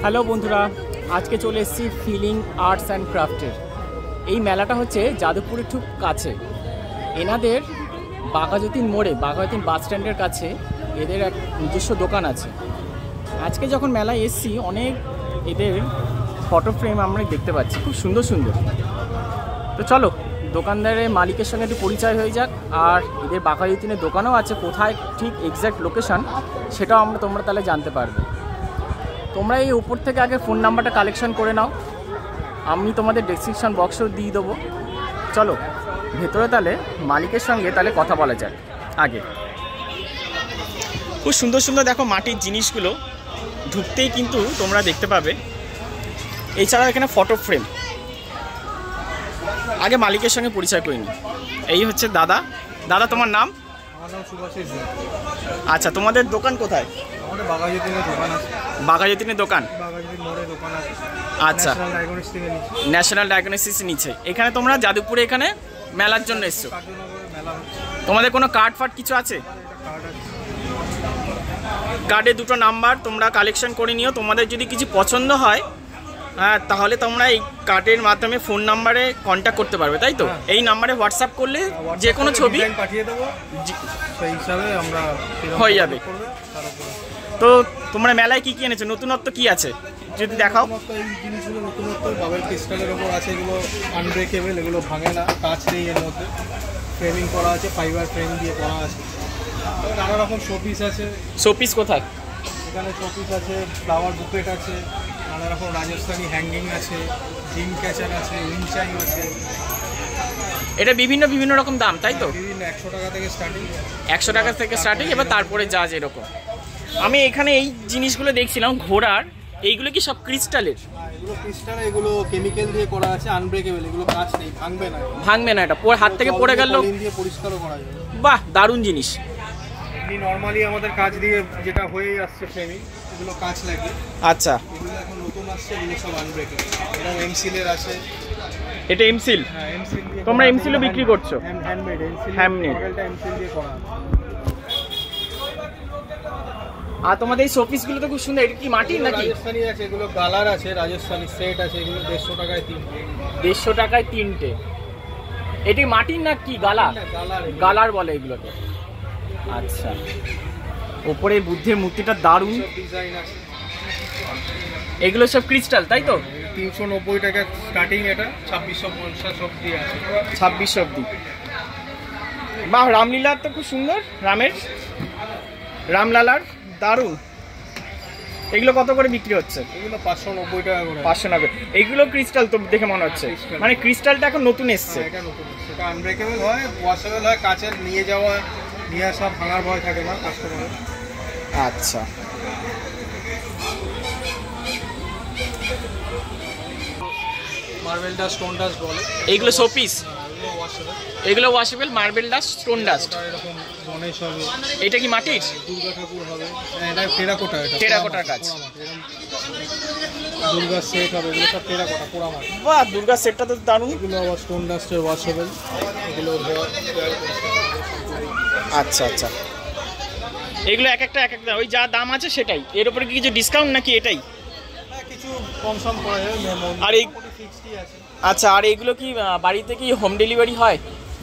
Hello বন্ধুরা, আজকে চলে এসেছি ফিলিং আর্টস অ্যান্ড ক্রাফটের। এই মেলাটা হচ্ছে যাদবপুরের খুব কাছে। এনাদের বাঘাযতীন মোড়ে, বাঘাযতীন বাস স্ট্যান্ডের কাছে এদের এক নিজস্ব দোকান আছে। আজকে যখন মেলায় এসেছি অনেক এদের ফটো ফ্রেম আমরা দেখতে পাচ্ছি, খুব সুন্দর সুন্দর। তো চলো দোকানদারের মালিকের সঙ্গে একটু পরিচয় হয়ে যাক। আর এদের বাঘাযতীনের দোকানও আছে, কোথায় ঠিক এক্স্যাক্ট লোকেশন সেটাও তোমরা তাহলে জানতে পারবে। তোমরা এই উপর থেকে আগে ফোন নাম্বারটা কালেকশন করে নাও, আমি তোমাদের ডেসক্রিপশন বক্সও দিয়ে দেবো। চলো ভেতরে তাহলে মালিকের সঙ্গে তাহলে কথা বলা যাক। আগে খুব সুন্দর সুন্দর দেখো মাটির জিনিসগুলো ঢুকতেই কিন্তু তোমরা দেখতে পাবে। এছাড়াও এখানে ফটো ফ্রেম। আগে মালিকের সঙ্গে পরিচয় করে নিই। এই হচ্ছে দাদা। দাদা তোমার নাম? আমার নাম সুভাষিস। আচ্ছা, তোমাদের দোকান কোথায়? আমাদের বাঘাযতীনের দোকান আছে। বাঘাযতীনের দোকান? বাঘাযতীন মোড়ে দোকান আছে। আচ্ছা, ন্যাশনাল ডায়াগনোস্টিক্স নিচে। এখানে তোমরা যাদবপুরে এখানে মেলার জন্য এসছো। তোমাদের কোনো কার্ড ফার্ড কিছু আছে? কার্ডে দুটো নাম্বার তোমরা কালেকশন করে নিও। তোমাদের যদি কিছু পছন্দ হয় হ্যাঁ তাহলে তোমরা এই কার্ডের মাধ্যমে ফোন নাম্বারে কন্ট্যাক্ট করতে পারবে, তাই তো? এই নাম্বারে হোয়াটসঅ্যাপ করলে যে কোনো ছবি পাঠিয়ে দেবো, সেই হিসাবে আমরা হয়ে যাবে। তো তোমরা মেলায় কি কি এনেছো? নতুনত্ব কি আছে যদি দেখাও। এই জিনিসগুলো নতুনত্ব বাবেল ক্রিস্টালের ওপর আছে, এগুলো আনব্রেকেবল, এগুলো ভাঙে না, কাঁচ নেই এর মধ্যে, ফ্রেমিং করা আছে, ফাইবার ফ্রেম দিয়ে করা আছে। নানা রকম শোপিস আছে। শোপিস কোথায়? এখানে শোপিস আছে, ফ্লাওয়ার বুকেট আছে, নানা রকম রাজস্থানি হ্যাঙ্গিং আছে, জিম ক্যাচার আছে, উইনচাইম আছে। এটা বিভিন্ন বিভিন্ন রকম দাম, তাই তো? বিভিন্ন 100 টাকা থেকে স্টার্টিং। 100 টাকা থেকে স্টার্টিং, এবার তারপরে যা যেরকম। আমি এখানে এই জিনিসগুলো দেখছিলাম ঘোড়ার, এইগুলো কি সব ক্রিস্টালের? এগুলো ক্রিস্টাল, এগুলো কেমিক্যাল দিয়ে করা আছে, আনব্রেকেবল, এগুলো কাঁচ নেই, ভাঙবে না। ভাঙবে না, এটা হাত থেকে পড়ে গেল দিয়ে পরিষ্কারও করা যাবে। বাহ, দারুণ জিনিস। নরমালি আমাদের কাঁচ দিয়ে যেটা হয়েই আসছে ফ্রেমিং, এগুলো কাঁচ লাগে। আচ্ছা, এগুলো এখন নতুন আসছে, এগুলো সব আনব্রেকেবল। এরকম এমসিলের আছে। এটা এমসিল? হ্যাঁ, এমসিল দিয়ে। তোমরা এমসিলও বিক্রি করছো? Handmade M seal, handmade. মডেলটা এমসিল দিয়ে করা আছে। আর তোমাদের এই শোপিসগুলো তো খুব সুন্দর। এটা কি মাটির নাকি? রাজস্থানি আছে, এগুলো গালার আছে, রাজস্থানি সেট আছে, এগুলো 150 টাকায় 3টে। 150 টাকায় 3টে। এটি মাটির না কি গালা? গালার বলে এগুলোকে। আচ্ছা, ওপরে বুদ্ধের মূর্তিটা দারুণ। ডিজাইন আছে। এগুলো সব ক্রিস্টাল, তাই তো? 390 টাকা স্টার্টিং, এটা 2650 অবধি আছে। 26 অবধি। বাহ, রামলীলার তো খুব সুন্দর, রামের রামলালার দারুণ। এগুলো কত করে বিক্রি হচ্ছে? এগুলো 590 টাকা করে। 590। এইগুলো ক্রিস্টাল তো দেখে মনে হচ্ছে, মানে ক্রিস্টালটা এখন নতুন এসছে। এটা নতুন, সেটা আনব্রেকেবল হয়, ওয়াশেবল হয়, কাচের নিয়ে যাওয়া নিয়ে আসা ভাঙার ভয় থাকে না কাস্টমারের। আচ্ছা, মার্বেল ডাস্ট, স্টোন ডাস্ট বলে। এইগুলো শোপিস? এগুলো ওয়াশেবল। এগুলো washable, marble dust, stone dust. এরকম গণেশ হবে। এটা কি মাটির? দুর্গা ঠাকুর হবে। এটা টেরাকোটা, এটা টেরাকোটার কাজ। দুর্গা সেট হবে, এগুলো সব টেরাকোটা, পোড়ামাটি। বাহ, দুর্গা সেটটা তো দারুণ। এগুলো আবার স্টোন ডাস্টের ওয়াশেবল, এগুলো। আচ্ছা আচ্ছা, এগুলো এক একটা ওই যা দাম আছে সেটাই, এর উপরে কি কিছু ডিসকাউন্ট নাকি এটাই? কিছু কম সম করা যাবে। আর এই আচ্ছা, আর এগুলো কি বাড়িতে কি হোম ডেলিভারি হয়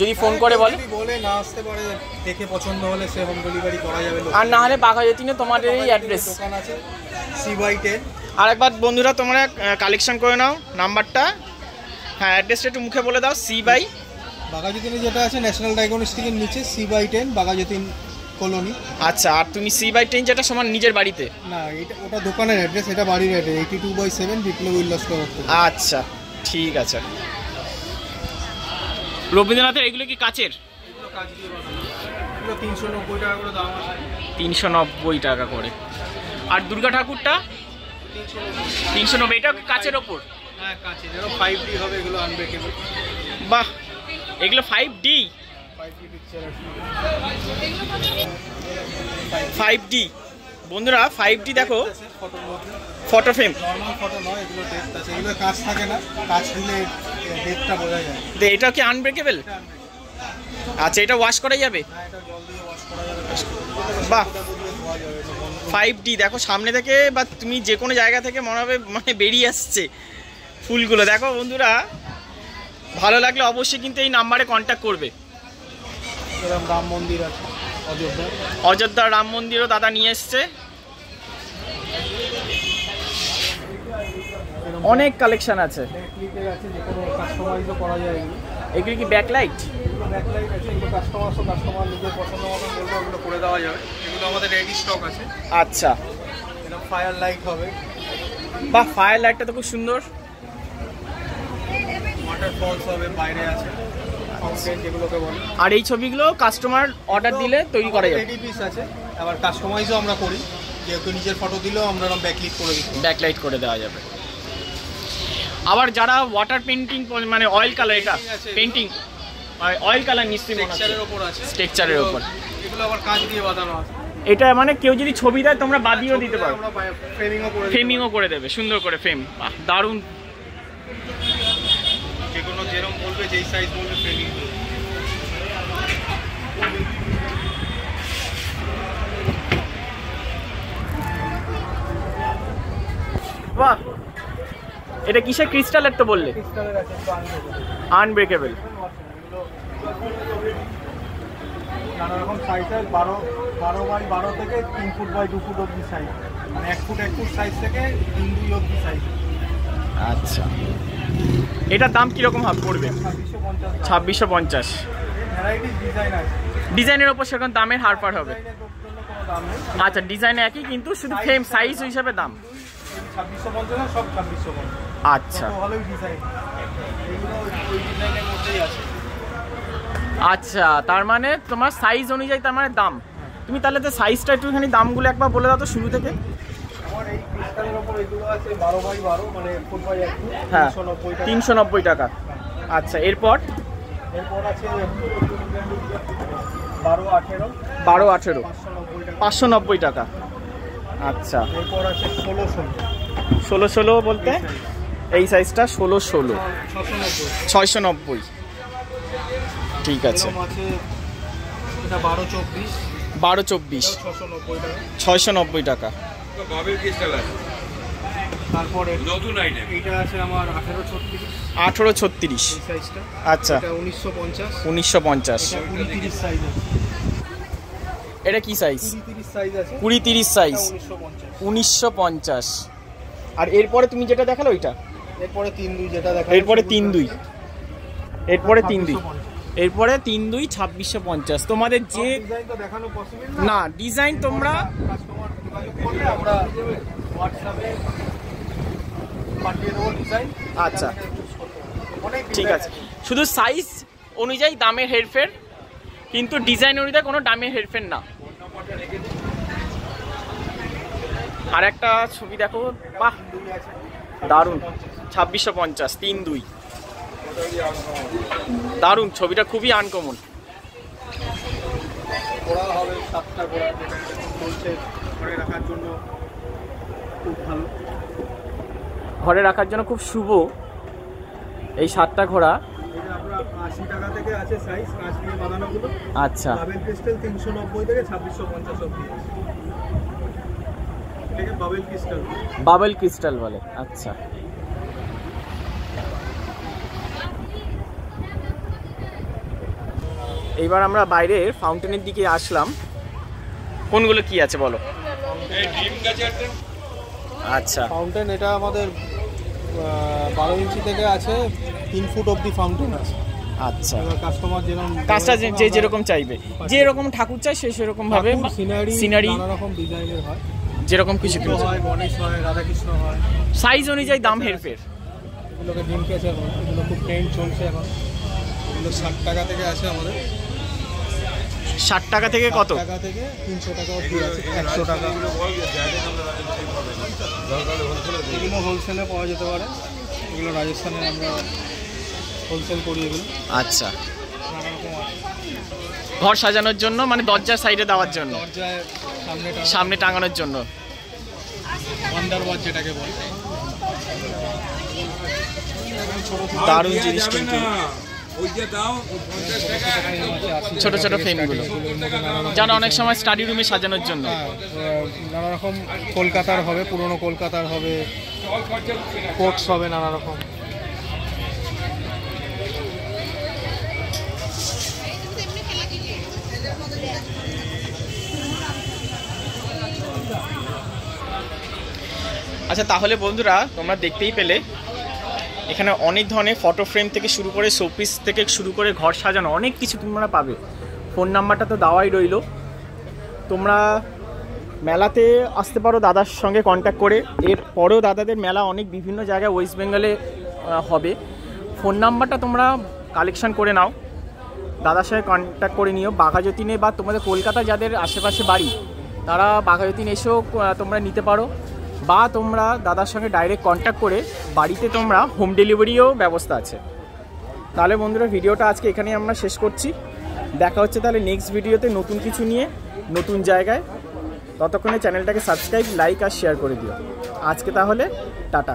যদি ফোন করে বলে? বলে না আসতে পারে, দেখে পছন্দ হলে সে হোম ডেলিভারি করা যাবে। আর না হলে বাঘাযতীনে তোমাদের এই অ্যাড্রেস দোকান আছে, C/10। আর একবার বন্ধুরা তোমরা কালেকশন করে নাও নাম্বারটা। হ্যাঁ, অ্যাড্রেসটা একটু মুখে বলে দাও। বাঘাযতীনে যেটা আছে ন্যাশনাল ডায়াগনোস্টিকের নিচে, C/10 বাঘাযতীন কলোনি। আচ্ছা, আর তুমি C/10 যেটা সমান নিজের বাড়িতে? না, এটা ওটা দোকানের অ্যাড্রেস, এটা বাড়ির অ্যাড্রেস, 82/7 বিপ্লব উল্লাস। আচ্ছা ঠিক আছে। রবীন্দ্রনাথের এগুলো কি কাচের? এগুলো 390 টাকা করে দাম আছে। 390 টাকা করে। আর দুর্গা ঠাকুরটা 390। এটা কাচের ওপর? হ্যাঁ, কাচের। এগুলো 5D হবে, এগুলো আনব্রেকেবল। বাহ, এগুলো 5D? 5D পিকচার আছে। 5D বন্ধুরা, 5D দেখো, ফটো ফ্রেম। নরমাল ফটো নয়, এগুলো ডেপথ আছে, এগুলো কাঁচ থাকে না, কাঁচ দিলে ডেপথটা বোঝা যায়। এটা কি আনব্রেকেবল? আচ্ছা, এটা ওয়াশ করা যাবে? হ্যাঁ, এটা জল দিয়ে ওয়াশ করা যাবে। বাহ, 5D দেখো সামনে থেকে বা তুমি যে কোনো জায়গা থেকে মনে হবে মানে বেরিয়ে আসছে ফুলগুলো। দেখো বন্ধুরা, ভালো লাগলে অবশ্যই কিন্তু এই নাম্বারে কন্ট্যাক্ট করবে। এরকম রাম মন্দির আছে অযোধ্যা, অযোধ্যার রাম মন্দিরও দাদা নিয়ে এসছে। অনেক কালেকশন আছে, ব্যাকলাইটের আছে, যে কোনো কাস্টমাইজও করা যায় এগুলো। এগুলো কি ব্যাকলাইট? এগুলো ব্যাকলাইট আছে, এগুলো কাস্টমার নিজের পছন্দ মতো বলবে ওগুলো করে দেওয়া যাবে। এগুলো আমাদের রেডি স্টক আছে। আচ্ছা, এটা ফায়ার লাইট হবে, বা ফায়ার লাইটটা তো খুব সুন্দর। ওয়াটার ফলস হবে, বাইরে আছে ফাউন্টেন যেগুলোকে বলে। আর এই ছবিগুলো কাস্টমার অর্ডার দিলে তৈরি করা যাবে। রেডি পিস আছে, আবার কাস্টমাইজও আমরা করি, যেহেতু নিজের ফটো দিলেও আমরা ব্যাকলাইট করে দিই, ব্যাকলাইট করে দেওয়া যাবে। আবার যারা ওয়াটার পেন্টিং মানে অয়েল কালার, এটা পেন্টিং অয়েল কালার নিশ্চয়ই টেক্সচারের উপর আছে, টেক্সচারের উপর। এগুলো আবার কাঁচ দিয়ে বাঁধানো আছে। এটা মানে কেউ যদি ছবি দেয় তোমরা বাদিয়েও দিতে পারো, আমরা ফ্রেমিংও করে দেবে, সুন্দর করে ফ্রেম। দারুণ। যে কোনো যেরকম বলবে, যেই সাইজ বলবে ফ্রেমিং। বাহ, এটা কিসের ক্রিস্টালের তো বললে? ক্রিস্টালের আছে, আনব্রেকেবল। নানা রকম সাইজ আছে, 12x12 থেকে 3 ফুট বাই 2 ফুট অবধি সাইজ, মানে 1 ফুট 1 ফুট সাইজ থেকে 3-2 অবধি সাইজ। আচ্ছা, এটার দাম কিরকম হবে পড়বে? 2650। ভ্যারাইটিস ডিজাইন আছে, ডিজাইনের ওপর সেরকম দামের হারপার হবে। ডিজাইনের জন্য কোনো দাম নেই। আচ্ছা, ডিজাইন একই কিন্তু শুধু ফ্রেম সাইজ হিসাবে দাম। 2650 না, সব 2650। আচ্ছা ভালোই ডিজাইন, এগুলো ওই ডিজাইনের মধ্যেই আছে। আচ্ছা, তার মানে তোমার সাইজ অনুযায়ী তার মানে দাম। তুমি তাহলে তো সাইজটা একটুখানি দামগুলো একবার বলে দাও তো শুরু থেকে। আমার এই ক্রিস্টালের উপর এগুলো আছে 12x12, মানে ফুট বাই 1 ফুট, হ্যাঁ, 390 টাকা। 390 টাকা। আচ্ছা, এরপর আছে 12-18, 12-18, 590 টাকা। 590 টাকা। আচ্ছা, এরপর আছে 16-16, 16-16 বলতে এই সাইজটা 16-16, 690। 690। ঠিক আছে। আছে এটা 12-24, 12-24, 690 690 টাকা। টাকা। বাবেল ক্রিস্টাল আছে। তারপরে নতুন আইটেম এটা আছে আমার 18-36, 18-36 এই সাইজটা। আচ্ছা, এটা 1950, 1950। এটা 20-30 সাইজ আছে। এটা কি সাইজ? 20-30 সাইজ আছে, 20-30 সাইজ, 1950। 1950। আর এরপরে তুমি যেটা দেখালো ওইটা? এরপরে 3-2 যেটা দেখা, এরপরে 3-2, এরপরে 3-2, এরপরে 3-2 2650। তোমাদের যে ডিজাইন তো দেখানো পসিবল না, ডিজাইন তোমরা কাস্টমার যোগাযোগ করলে আমরা হোয়াটসঅ্যাপে পাঠিয়ে দেবো ডিজাইন। আচ্ছা, অনেক ঠিক আছে। শুধু সাইজ অনুযায়ী দামের হেরফের, কিন্তু ডিজাইন অনুযায়ী কোনো দামের হেরফের না। আর একটা ছবি দেখো, বাহ দারুণ, 2650, 3-2, দারুণ। ছবিটা খুবই আনকমন। ঘোড়া হবে 7টা ঘোড়া, যেটা চলছে ঘরে রাখার জন্য খুব ভালো, ঘরে রাখার জন্য খুব শুভ এই 7টা ঘোড়া। এটা আমরা 80 টাকা থেকে আছে সাইজ, কাঁচ দিয়ে বানানোগুলো। আচ্ছা, বাবেল ক্রিস্টাল 390 থেকে 2650 অবধি আছে। এটাকে বাবেল ক্রিস্টাল, বাবেল ক্রিস্টাল বলে। আচ্ছা, এইবার আমরা বাইরের ফাউন্টেনের দিকে আসলাম। কোনগুলো কি আছে বলো? আচ্ছা, ফাউন্টেন এটা আমাদের 12 ইঞ্চি থেকে আছে, 3 ফুট অবধি ফাউন্টেন আছে। আচ্ছা, এবার কাস্টমার যেরকম কাজটা যে যেরকম চাইবে, যেরকম ঠাকুর চাই সে সেরকম ভাবে সিনারি নানা রকম ডিজাইনের হয়, যেরকম কিছু কিছু হয়, গণেশ হয়, রাধাকৃষ্ণ হয়। সাইজ অনুযায়ী দাম হেরফের। এগুলোকে ডিম কেছে এখন, এগুলো খুব ট্রেন্ড চলছে এখন। এগুলো 60 টাকা থেকে আছে আমাদের, 60 টাকা থেকে কত? 60 টাকা থেকে 300 টাকা অবধি আছে, 100 টাকা। এগুলো হোলসেলে পাওয়া যেতে পারে, এগুলো রাজস্থানে আমরা হোলসেল করি এগুলো। আচ্ছা, নানা রকম আছে, ঘর সাজানোর জন্য, মানে দরজার সাইডে দেওয়ার জন্য, দরজায় সামনে টাঙানোর জন্য। ওয়ান্ডারওয়াচ যেটাকে বলে। দারুণ জিনিস কিন্তু। ছোট ছোট ফ্রেমগুলো যারা অনেক সময় স্টাডি রুমে সাজানোর জন্য। নানা রকম কলকাতার হবে, পুরনো কলকাতার হবে, কোটস হবে নানা রকম। আচ্ছা তাহলে বন্ধুরা তোমরা দেখতেই পেলে এখানে অনেক ধরনের ফটো ফ্রেম থেকে শুরু করে শোপিস থেকে শুরু করে ঘর সাজানো অনেক কিছু তোমরা পাবে। ফোন নাম্বারটা তো দেওয়াই রইল, তোমরা মেলাতে আসতে পারো দাদার সঙ্গে কন্ট্যাক্ট করে। এর পরেও দাদাদের মেলা অনেক বিভিন্ন জায়গায় ওয়েস্ট বেঙ্গলে হবে। ফোন নাম্বারটা তোমরা কালেকশন করে নাও, দাদার সঙ্গে কন্ট্যাক্ট করে নিও। বাঘাযতীনে বা তোমাদের কলকাতা যাদের আশেপাশে বাড়ি তারা বাঘাযতীন এসেও তোমরা নিতে পারো, বা তোমরা দাদার সঙ্গে ডাইরেক্ট কন্ট্যাক্ট করে বাড়িতে তোমরা হোম ডেলিভারিও ব্যবস্থা আছে। তাহলে বন্ধুরা ভিডিওটা আজকে এখানেই আমরা শেষ করছি। দেখা হচ্ছে তাহলে নেক্সট ভিডিওতে নতুন কিছু নিয়ে নতুন জায়গায়। ততক্ষণে চ্যানেলটাকে সাবস্ক্রাইব, লাইক আর শেয়ার করে দিও। আজকে তাহলে টাটা।